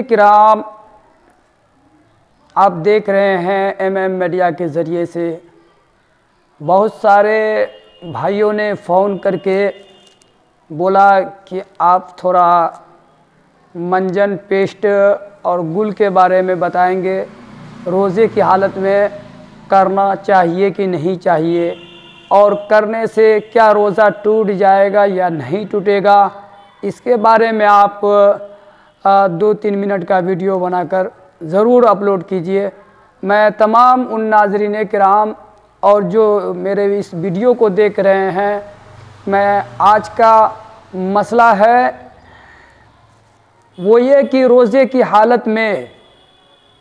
किराम, आप देख रहे हैं MM मीडिया के ज़रिए से बहुत सारे भाइयों ने फ़ोन करके बोला कि आप थोड़ा मंजन पेस्ट और गुल के बारे में बताएंगे। रोज़े की हालत में करना चाहिए कि नहीं चाहिए, और करने से क्या रोज़ा टूट जाएगा या नहीं टूटेगा, इसके बारे में आप 2-3 मिनट का वीडियो बनाकर ज़रूर अपलोड कीजिए। मैं तमाम उन नाज़रीन किराम और जो मेरे इस वीडियो को देख रहे हैं, मैं आज का मसला है वो ये कि रोज़े की हालत में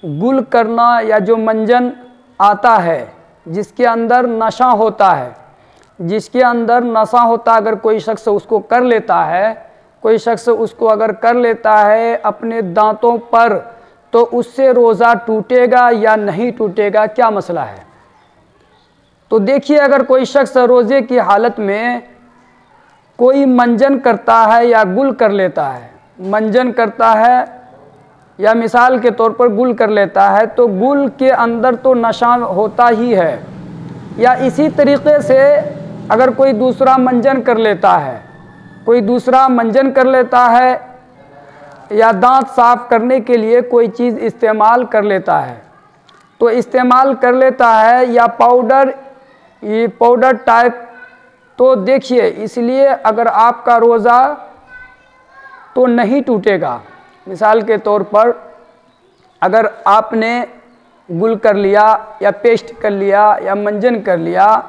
गुल करना या जो मंजन आता है जिसके अंदर नशा होता है, अगर कोई शख्स उसको कर लेता है, अगर कर लेता है अपने दांतों पर, तो उससे रोज़ा टूटेगा या नहीं टूटेगा, क्या मसला है। तो देखिए, अगर कोई शख्स रोज़े की हालत में कोई मंजन करता है या गुल कर लेता है, मंजन करता है या मिसाल के तौर पर गुल कर लेता है, तो गुल के अंदर तो नशा होता ही है। या इसी तरीक़े से अगर कोई दूसरा मंजन कर लेता है, या दांत साफ़ करने के लिए कोई चीज़ इस्तेमाल कर लेता है, तो इस्तेमाल कर लेता है या पाउडर टाइप, तो देखिए, इसलिए अगर आपका रोज़ा तो नहीं टूटेगा। मिसाल के तौर पर अगर आपने गुल कर लिया या पेस्ट कर लिया या मंजन कर लिया,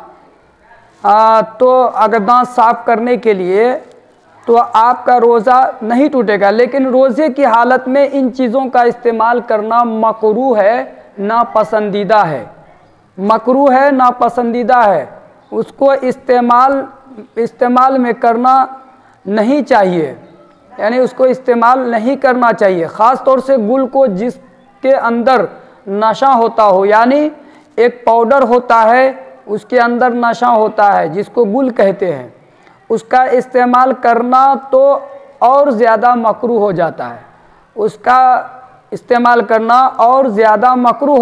तो अगर दांत साफ़ करने के लिए, तो आपका रोज़ा नहीं टूटेगा। लेकिन रोज़े की हालत में इन चीज़ों का इस्तेमाल करना मकरूह है, नापसंदीदा है। उसको इस्तेमाल में करना नहीं चाहिए, यानी उसको इस्तेमाल नहीं करना चाहिए। ख़ास तौर से गुल को जिसके अंदर नशा होता हो, यानी एक पाउडर होता है उसके अंदर नशा होता है जिसको गुल कहते हैं, उसका इस्तेमाल करना तो और ज़्यादा मकरूह हो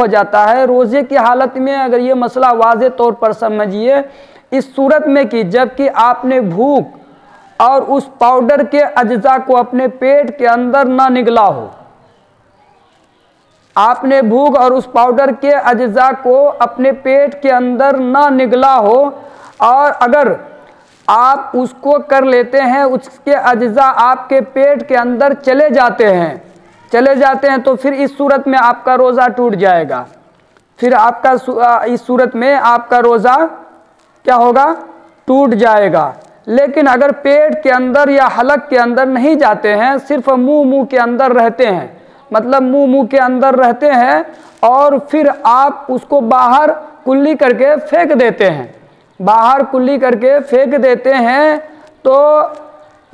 जाता है। रोज़े की हालत में अगर ये मसला वाज़े तौर पर समझिए, इस सूरत में कि जबकि आपने भूख और उस पाउडर के अज्जा को अपने पेट के अंदर ना निगला हो, और अगर आप उसको कर लेते हैं, उसके अज्जा आपके पेट के अंदर चले जाते हैं, तो फिर इस सूरत में आपका रोज़ा टूट जाएगा। इस सूरत में आपका रोज़ा क्या होगा? टूट जाएगा। लेकिन अगर पेट के अंदर या हलक के अंदर नहीं जाते हैं, सिर्फ मुंह के अंदर रहते हैं, मतलब मुंह के अंदर रहते हैं, और फिर आप उसको बाहर कुल्ली करके फेंक देते हैं, तो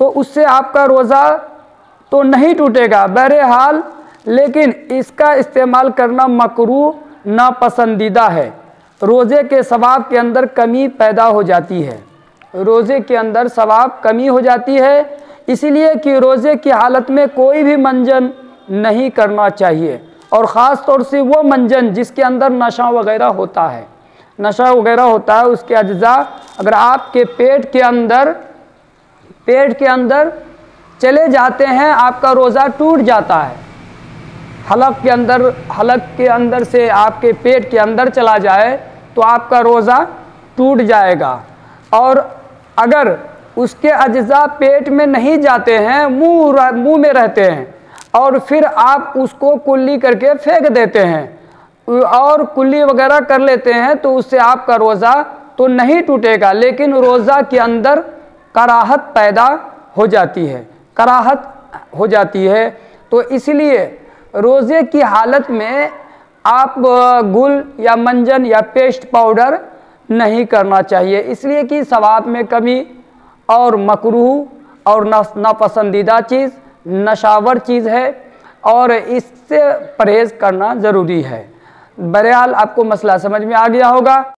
उससे आपका रोज़ा तो नहीं टूटेगा बहरहाल, लेकिन इसका इस्तेमाल करना मकरूह, नापसंदीदा है। रोज़े के सवाब के अंदर कमी पैदा हो जाती है। इसीलिए कि रोज़े की हालत में कोई भी मंजन नहीं करना चाहिए, और ख़ास तौर से वो मंजन जिसके अंदर नशा वगैरह होता है, उसके अज्जा अगर आपके पेट के अंदर चले जाते हैं, आपका रोज़ा टूट जाता है। हलक के अंदर से आपके पेट के अंदर चला जाए तो आपका रोज़ा टूट जाएगा। और अगर उसके अज्जा पेट में नहीं जाते हैं, मुंह में रहते हैं, और फिर आप उसको कुल्ली करके फेंक देते हैं और कुल्ली वगैरह कर लेते हैं, तो उससे आपका रोज़ा तो नहीं टूटेगा, लेकिन रोज़ा के अंदर कराहत पैदा हो जाती है। तो इसलिए रोज़े की हालत में आप गुल या मंजन या पेस्ट पाउडर नहीं करना चाहिए, इसलिए कि सवाब में कमी और मकरूह और नापसंदीदा चीज़, नशावर चीज़ है, और इससे परहेज़ करना ज़रूरी है। बहरहाल आपको मसला समझ में आ गया होगा।